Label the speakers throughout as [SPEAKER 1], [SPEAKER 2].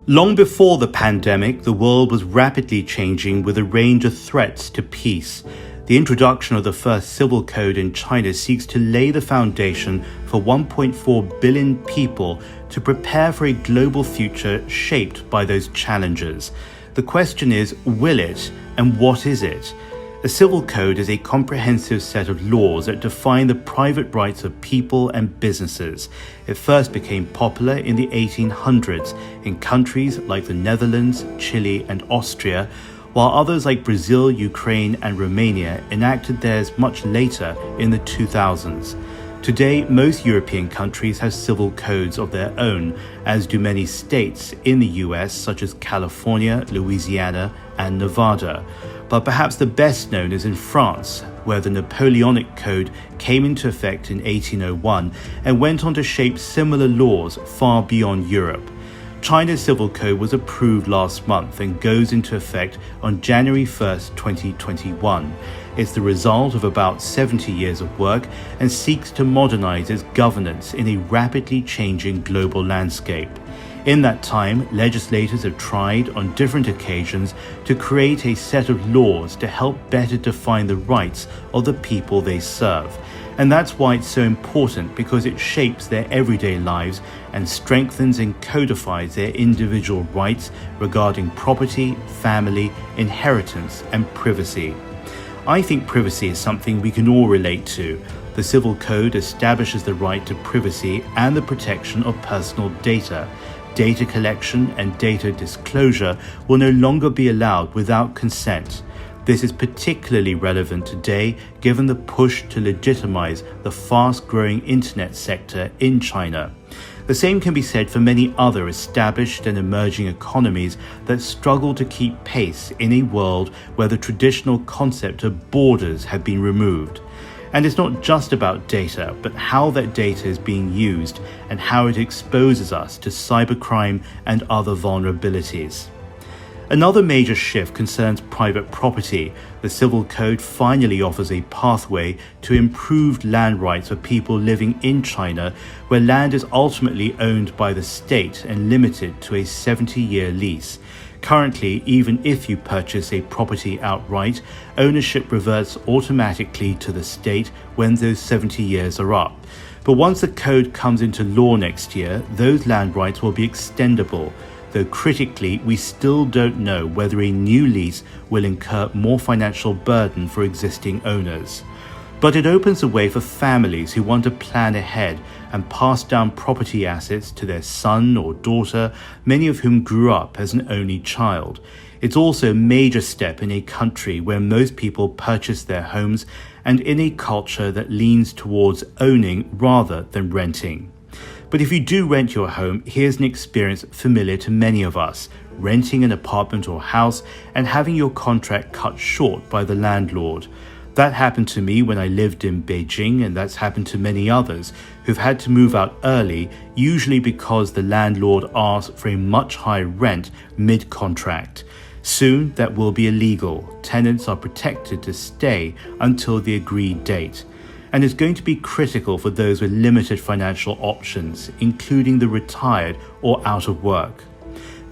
[SPEAKER 1] Long before the pandemic, the world was rapidly changing with a range of threats to peace. The introduction of the first civil code in China seeks to lay the foundation for 1.4 billion people to prepare for a global future shaped by those challenges. The question is, will it, and what is it? A civil code is a comprehensive set of laws that define the private rights of people and businesses. It first became popular in the 1800s in countries like the Netherlands, Chile, and Austria, while others like Brazil, Ukraine, and Romania enacted theirs much later in the 2000s. Today, most European countries have civil codes of their own, as do many states in the US, such as California, Louisiana, and Nevada. But perhaps the best known is in France, where the Napoleonic Code came into effect in 1801 and went on to shape similar laws far beyond Europe. China's civil code was approved last month and goes into effect on January 1st, 2021. It's the result of about 70 years of work and seeks to modernize its governance in a rapidly changing global landscape. In that time, legislators have tried on different occasions to create a set of laws to help better define the rights of the people they serve. And that's why it's so important, because it shapes their everyday lives and strengthens and codifies their individual rights regarding property, family, inheritance, and privacy. I think privacy is something we can all relate to. The Civil Code establishes the right to privacy and the protection of personal data. Data collection and data disclosure will no longer be allowed without consent. This is particularly relevant today given the push to legitimize the fast-growing internet sector in China. The same can be said for many other established and emerging economies that struggle to keep pace in a world where the traditional concept of borders have been removed. And it's not just about data, but how that data is being used and how it exposes us to cybercrime and other vulnerabilities. Another major shift concerns private property. The Civil Code finally offers a pathway to improved land rights for people living in China, where land is ultimately owned by the state and limited to a 70-year lease. Currently, even if you purchase a property outright, ownership reverts automatically to the state when those 70 years are up. But once the code comes into law next year, those land rights will be extendable, though critically, we still don't know whether a new lease will incur more financial burden for existing owners. But it opens the way for families who want to plan ahead and pass down property assets to their son or daughter, many of whom grew up as an only child. It's also a major step in a country where most people purchase their homes and in a culture that leans towards owning rather than renting. But if you do rent your home, here's an experience familiar to many of us: renting an apartment or house and having your contract cut short by the landlord. That happened to me when I lived in Beijing, and that's happened to many others who've had to move out early, usually because the landlord asked for a much higher rent mid-contract. Soon that will be illegal. Tenants are protected to stay until the agreed date. And it's going to be critical for those with limited financial options, including the retired or out of work.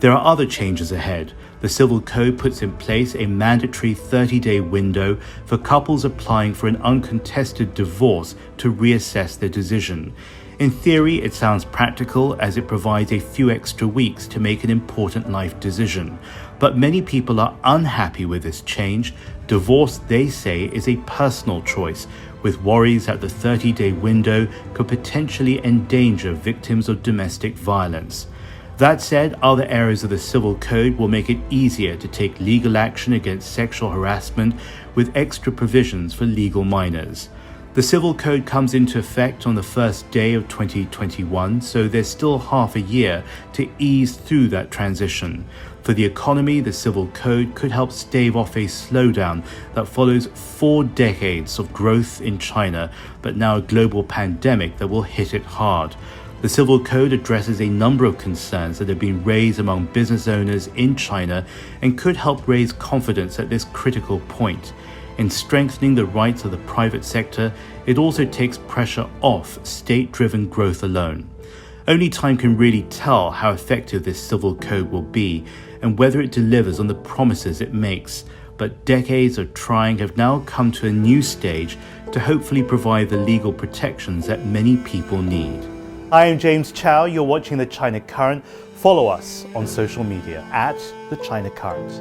[SPEAKER 1] There are other changes ahead. The Civil Code puts in place a mandatory 30-day window for couples applying for an uncontested divorce to reassess their decision. In theory, it sounds practical as it provides a few extra weeks to make an important life decision. But many people are unhappy with this change. Divorce, they say, is a personal choice, with worries that the 30-day window could potentially endanger victims of domestic violence. That said, other areas of the Civil Code will make it easier to take legal action against sexual harassment with extra provisions for legal minors. The Civil Code comes into effect on the first day of 2021, so there's still half a year to ease through that transition. For the economy, the Civil Code could help stave off a slowdown that follows 4 decades of growth in China, but now a global pandemic that will hit it hard. The Civil Code addresses a number of concerns that have been raised among business owners in China and could help raise confidence at this critical point. In strengthening the rights of the private sector, it also takes pressure off state-driven growth alone. Only time can really tell how effective this civil code will be and whether it delivers on the promises it makes, but decades of trying have now come to a new stage to hopefully provide the legal protections that many people need. I am James Chow, you're watching The China Current. Follow us on social media @The China Current.